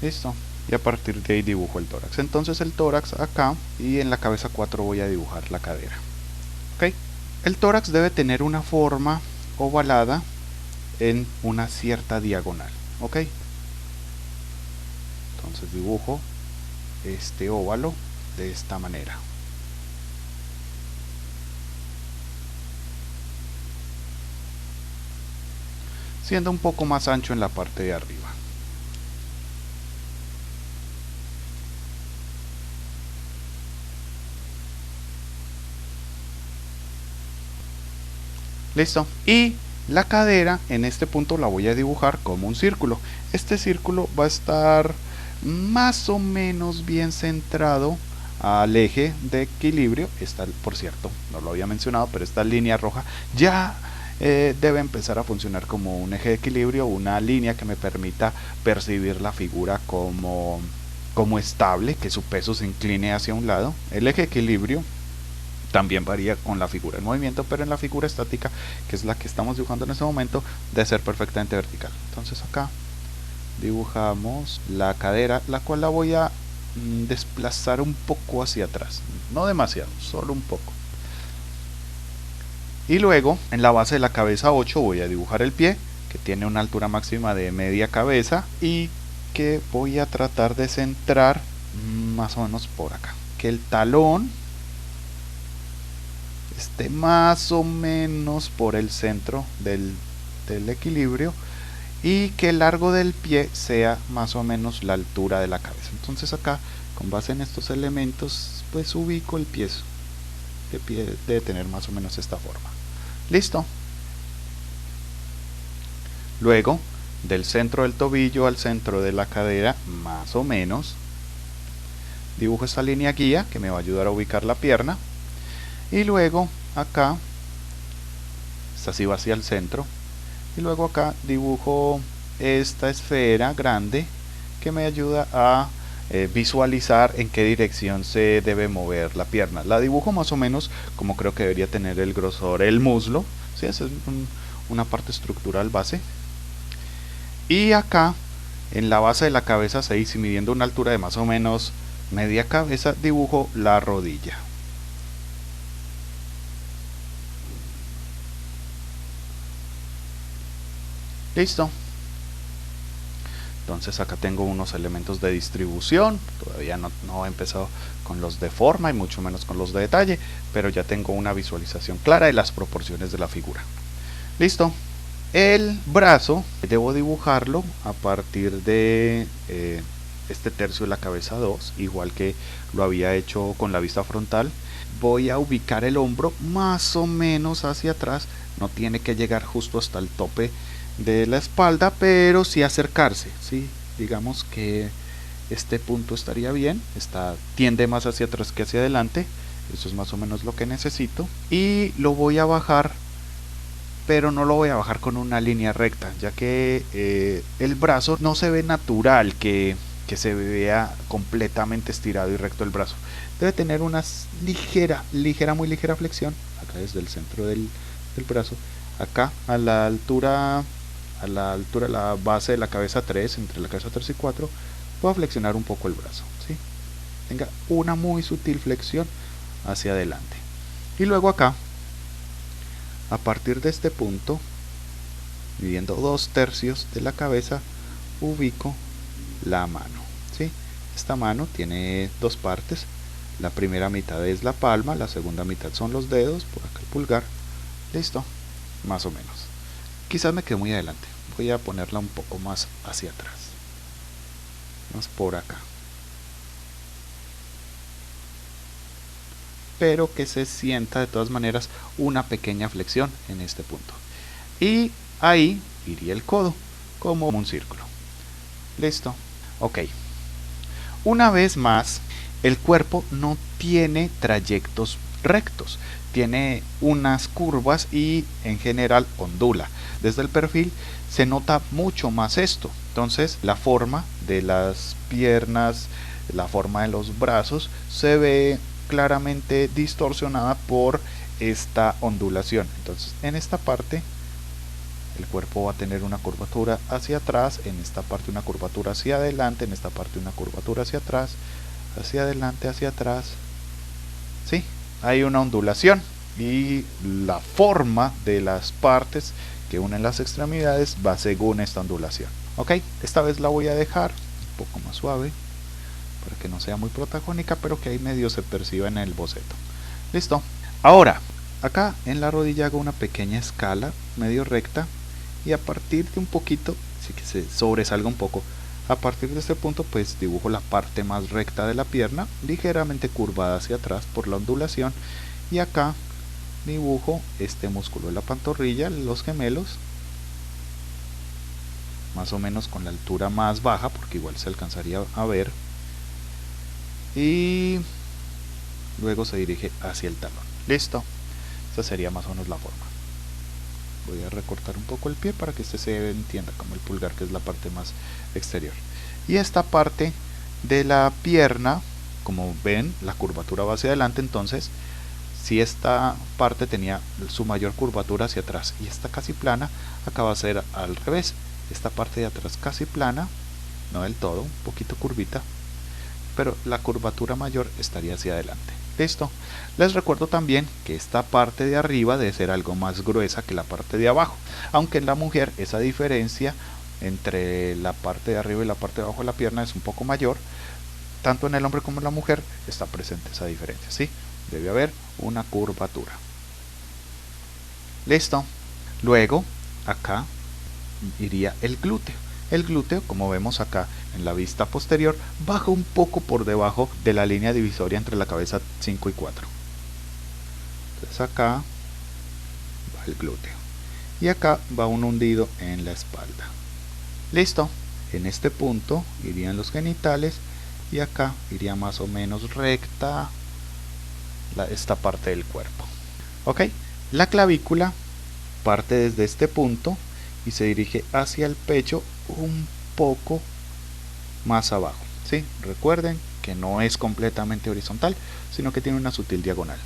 Listo. Y a partir de ahí dibujo el tórax. Entonces el tórax acá, y en la cabeza 4 voy a dibujar la cadera. ¿Ok? El tórax debe tener una forma ovalada en una cierta diagonal, ¿ok? Entonces dibujo este óvalo de esta manera. Siendo un poco más ancho en la parte de arriba. Listo. Y la cadera en este punto la voy a dibujar como un círculo. Este círculo va a estar más o menos bien centrado al eje de equilibrio. Esta, por cierto, no lo había mencionado, pero esta línea roja ya debe empezar a funcionar como un eje de equilibrio, una línea que me permita percibir la figura como estable, que su peso se incline hacia un lado. El eje de equilibrio también varía con la figura en movimiento, pero en la figura estática, que es la que estamos dibujando en este momento, debe ser perfectamente vertical. Entonces acá dibujamos la cadera, la cual la voy a desplazar un poco hacia atrás, no demasiado, solo un poco. Y luego en la base de la cabeza 8 voy a dibujar el pie, que tiene una altura máxima de media cabeza y que voy a tratar de centrar más o menos por acá, que el talón esté más o menos por el centro del equilibrio y que el largo del pie sea más o menos la altura de la cabeza. Entonces acá, con base en estos elementos, pues ubico el pie. El pie debe tener más o menos esta forma. Listo. Luego, del centro del tobillo al centro de la cadera, más o menos, dibujo esta línea guía que me va a ayudar a ubicar la pierna. Y luego acá, esta sí va hacia el centro, y luego acá dibujo esta esfera grande que me ayuda a visualizar en qué dirección se debe mover la pierna. La dibujo más o menos como creo que debería tener el grosor el muslo, ¿sí? Esa es una parte estructural base. Y acá, en la base de la cabeza 6 y midiendo una altura de más o menos media cabeza, dibujo la rodilla. Listo. Entonces acá tengo unos elementos de distribución. Todavía no he empezado con los de forma y mucho menos con los de detalle, pero ya tengo una visualización clara de las proporciones de la figura. Listo. El brazo debo dibujarlo a partir de este tercio de la cabeza 2, igual que lo había hecho con la vista frontal. Voy a ubicar el hombro más o menos hacia atrás. No tiene que llegar justo hasta el tope de la espalda, pero sí acercarse, ¿sí? Digamos que este punto estaría bien, tiende más hacia atrás que hacia adelante, eso es más o menos lo que necesito, y lo voy a bajar, pero no lo voy a bajar con una línea recta, ya que el brazo no se ve natural que se vea completamente estirado y recto el brazo. Debe tener una muy ligera flexión, acá desde el centro del brazo, acá a la altura de la base de la cabeza 3, entre la cabeza 3 y 4, puedo flexionar un poco el brazo, ¿sí? Tenga una muy sutil flexión hacia adelante. Y luego acá, a partir de este punto, midiendo 2/3 de la cabeza, ubico la mano, ¿sí? Esta mano tiene dos partes. La primera mitad es la palma, la segunda mitad son los dedos, por acá el pulgar. Listo, más o menos. Quizás me quedé muy adelante, voy a ponerla un poco más hacia atrás, más por acá, pero que se sienta de todas maneras una pequeña flexión en este punto, y ahí iría el codo como un círculo. Listo. Ok, una vez más, el cuerpo no tiene trayectos rectos, tiene unas curvas y en general ondula. Desde el perfil se nota mucho más esto. Entonces la forma de las piernas, la forma de los brazos se ve claramente distorsionada por esta ondulación. Entonces en esta parte el cuerpo va a tener una curvatura hacia atrás, en esta parte una curvatura hacia adelante, en esta parte una curvatura hacia atrás, hacia adelante, hacia atrás. ¿Sí? Hay una ondulación. y la forma de las partes que unen las extremidades va según esta ondulación. Ok, esta vez la voy a dejar un poco más suave para que no sea muy protagónica, pero que ahí medio se perciba en el boceto. Listo. Ahora, acá en la rodilla hago una pequeña escala medio recta y a partir de un poquito, así que se sobresalga un poco, a partir de este punto pues dibujo la parte más recta de la pierna, ligeramente curvada hacia atrás por la ondulación, y acá dibujo este músculo de la pantorrilla, los gemelos, más o menos con la altura más baja porque igual se alcanzaría a ver, y luego se dirige hacia el talón. Listo, esta sería más o menos la forma. Voy a recortar un poco el pie para que este se entienda como el pulgar, que es la parte más exterior, y esta parte de la pierna, como ven, la curvatura va hacia adelante. Entonces si esta parte tenía su mayor curvatura hacia atrás y está casi plana, acá va a ser al revés. Esta parte de atrás casi plana, no del todo, un poquito curvita, pero la curvatura mayor estaría hacia adelante. Listo. Les recuerdo también que esta parte de arriba debe ser algo más gruesa que la parte de abajo, aunque en la mujer esa diferencia entre la parte de arriba y la parte de abajo de la pierna es un poco mayor. Tanto en el hombre como en la mujer está presente esa diferencia, ¿sí? Debe haber una curvatura. Listo. Luego acá iría el glúteo. El glúteo, como vemos acá en la vista posterior, baja un poco por debajo de la línea divisoria entre la cabeza 5 y 4. Entonces acá va el glúteo y acá va un hundido en la espalda. Listo. En este punto irían los genitales y acá iría más o menos recta esta parte del cuerpo. Ok, la clavícula parte desde este punto y se dirige hacia el pecho un poco más abajo, ¿sí? Recuerden que no es completamente horizontal, sino que tiene una sutil diagonal.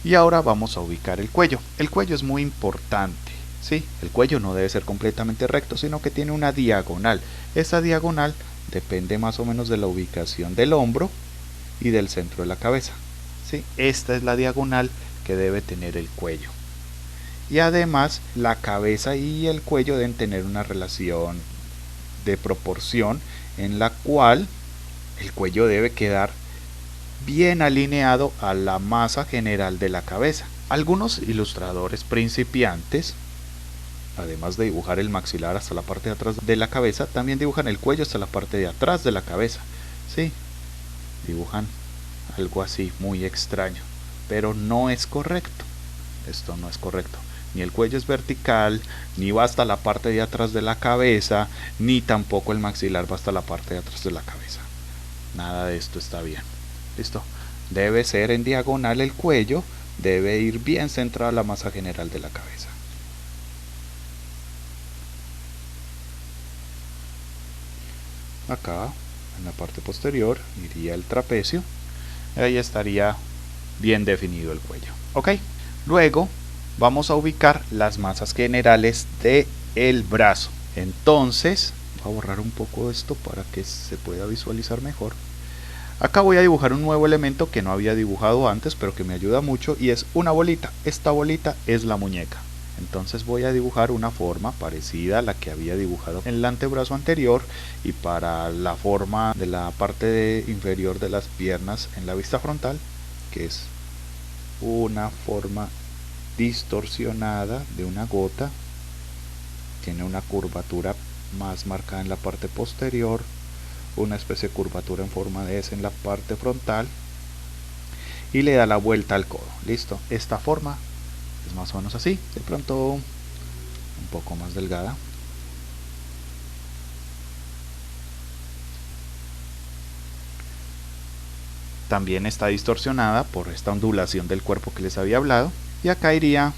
Y ahora vamos a ubicar el cuello. El cuello es muy importante, ¿sí? El cuello no debe ser completamente recto, sino que tiene una diagonal. Esa diagonal depende más o menos de la ubicación del hombro y del centro de la cabeza, ¿sí? Esta es la diagonal que debe tener el cuello. Y además la cabeza y el cuello deben tener una relación de proporción en la cual el cuello debe quedar bien alineado a la masa general de la cabeza. Algunos ilustradores principiantes, además de dibujar el maxilar hasta la parte de atrás de la cabeza, también dibujan el cuello hasta la parte de atrás de la cabeza, ¿sí? Dibujan algo así muy extraño, pero no es correcto. Esto no es correcto. Ni el cuello es vertical, ni va hasta la parte de atrás de la cabeza, ni tampoco el maxilar va hasta la parte de atrás de la cabeza. Nada de esto está bien. Listo. Debe ser en diagonal el cuello, debe ir bien centrada la masa general de la cabeza. Acá, en la parte posterior, iría el trapecio. Ahí estaría bien definido el cuello. Ok. Luego vamos a ubicar las masas generales del brazo. Entonces voy a borrar un poco esto para que se pueda visualizar mejor. Acá voy a dibujar un nuevo elemento que no había dibujado antes, pero que me ayuda mucho, y es una bolita. Esta bolita es la muñeca. Entonces voy a dibujar una forma parecida a la que había dibujado en el antebrazo anterior, y para la forma de la parte inferior de las piernas en la vista frontal, que es una forma distorsionada de una gota, tiene una curvatura más marcada en la parte posterior, una especie de curvatura en forma de S en la parte frontal, y le da la vuelta al codo. Listo. Esta forma es más o menos así, de pronto un poco más delgada. También está distorsionada por esta ondulación del cuerpo que les había hablado. Y acá iría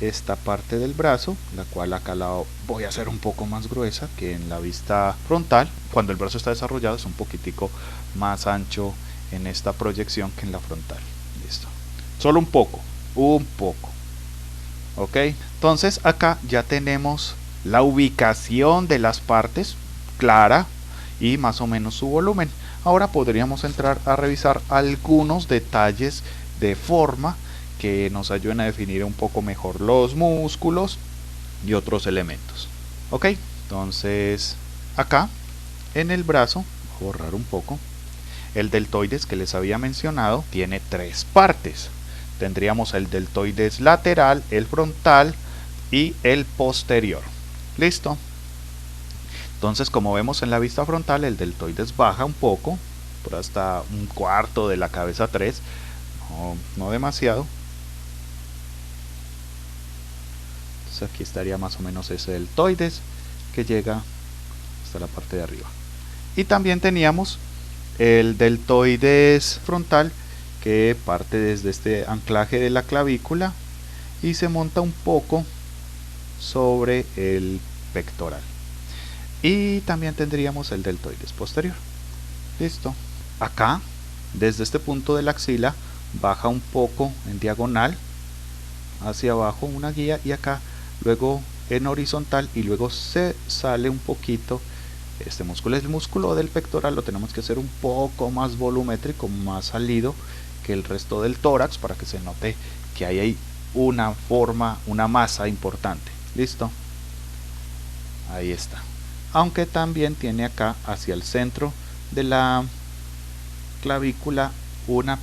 esta parte del brazo, la cual acá la voy a hacer un poco más gruesa que en la vista frontal. Cuando el brazo está desarrollado es un poquitico más ancho en esta proyección que en la frontal. Listo. Solo un poco. Ok. Entonces acá ya tenemos la ubicación de las partes clara y más o menos su volumen. Ahora podríamos entrar a revisar algunos detalles de forma que nos ayuden a definir un poco mejor los músculos y otros elementos. Ok, entonces acá en el brazo, voy a borrar un poco, el deltoides que les había mencionado tiene 3 partes. Tendríamos el deltoides lateral, el frontal y el posterior. Listo. Entonces, como vemos en la vista frontal, el deltoides baja un poco, por hasta un cuarto de la cabeza 3, no demasiado. Entonces aquí estaría más o menos ese deltoides que llega hasta la parte de arriba. Y también teníamos el deltoides frontal que parte desde este anclaje de la clavícula y se monta un poco sobre el pectoral. Y también tendríamos el deltoides posterior. Listo. Acá, desde este punto de la axila, baja un poco en diagonal hacia abajo una guía, y acá luego en horizontal, y luego se sale un poquito. Este músculo, el músculo del pectoral, lo tenemos que hacer un poco más volumétrico, más salido que el resto del tórax, para que se note que hay ahí una forma, una masa importante. Listo. Ahí está. Aunque también tiene acá hacia el centro de la clavícula una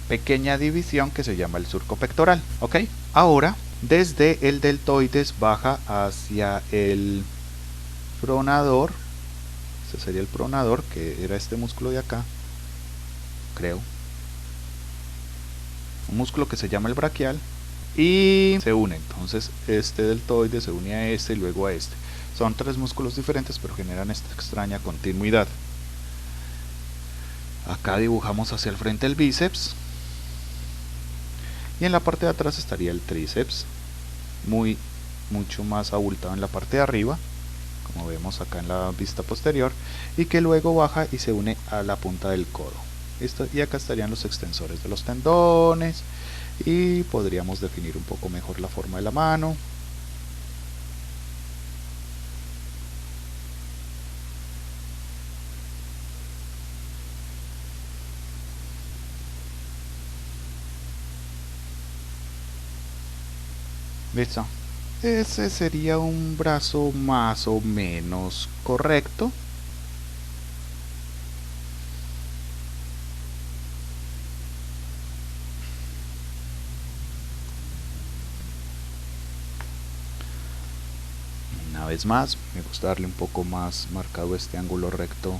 pequeña división que se llama el surco pectoral. Ok. Ahora, desde el deltoides baja hacia el pronador. Este sería el pronador, que era este músculo de acá, creo. Un músculo que se llama el braquial. Y se une. Entonces este deltoide se une a este y luego a este. Son 3 músculos diferentes, pero generan esta extraña continuidad. Acá dibujamos hacia el frente el bíceps. Y en la parte de atrás estaría el tríceps. Mucho más abultado en la parte de arriba, como vemos acá en la vista posterior, y que luego baja y se une a la punta del codo. Esto, y acá estarían los extensores de los tendones, y podríamos definir un poco mejor la forma de la mano. Listo. Ese sería un brazo más o menos correcto. Una vez más, me gusta darle un poco más marcado este ángulo recto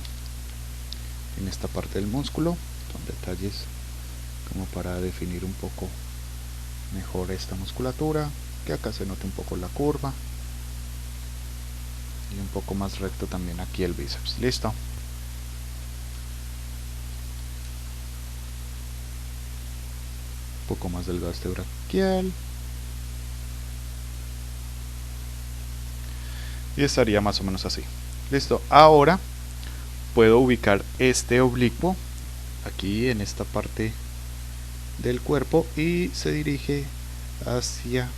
en esta parte del músculo. Son detalles como para definir un poco mejor esta musculatura, que acá se note un poco la curva, y un poco más recto también aquí el bíceps. Listo. Un poco más delgado este braquial, y estaría más o menos así. Listo. Ahora puedo ubicar este oblicuo aquí en esta parte del cuerpo y se dirige hacia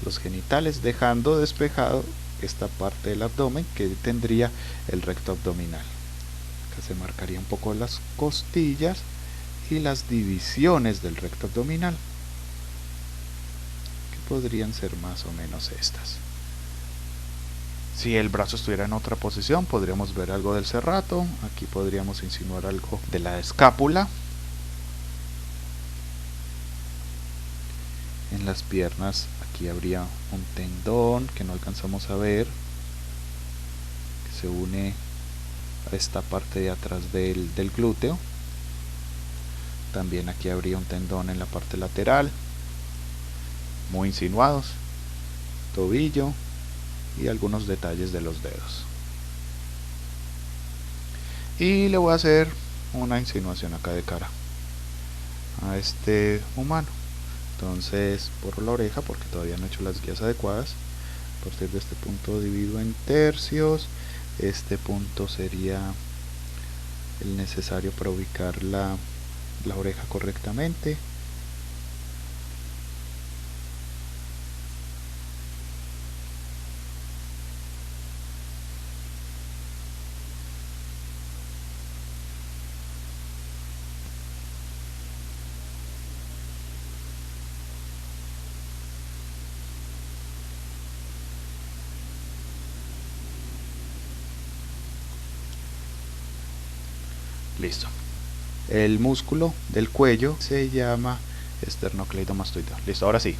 los genitales, dejando despejado esta parte del abdomen que tendría el recto abdominal. Acá se marcaría un poco las costillas y las divisiones del recto abdominal, que podrían ser más o menos estas. Si el brazo estuviera en otra posición, podríamos ver algo del serrato. Aquí podríamos insinuar algo de la escápula. En las piernas, aquí habría un tendón que no alcanzamos a ver, que se une a esta parte de atrás del glúteo. También aquí habría un tendón en la parte lateral, muy insinuados, tobillo y algunos detalles de los dedos. Y le voy a hacer una insinuación acá de cara a este humano. Entonces, por la oreja, porque todavía no he hecho las guías adecuadas, a partir de este punto divido en tercios. Este punto sería el necesario para ubicar la oreja correctamente. Listo. El músculo del cuello se llama esternocleidomastoideo. Listo, ahora sí.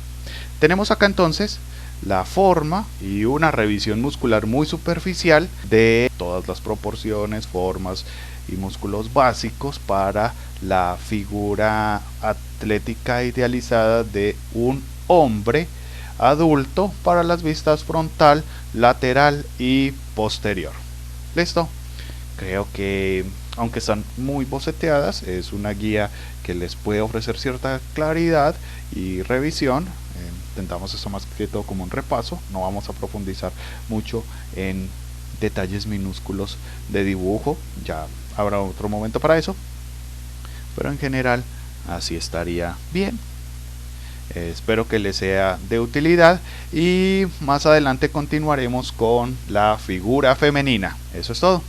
Tenemos acá entonces la forma y una revisión muscular muy superficial de todas las proporciones, formas y músculos básicos para la figura atlética idealizada de un hombre adulto para las vistas frontal, lateral y posterior. ¿Listo? Creo que, aunque están muy boceteadas, es una guía que les puede ofrecer cierta claridad y revisión. Intentamos esto más que todo como un repaso, no vamos a profundizar mucho en detalles minúsculos de dibujo, ya habrá otro momento para eso, pero en general así estaría bien. Espero que les sea de utilidad y más adelante continuaremos con la figura femenina. Eso es todo.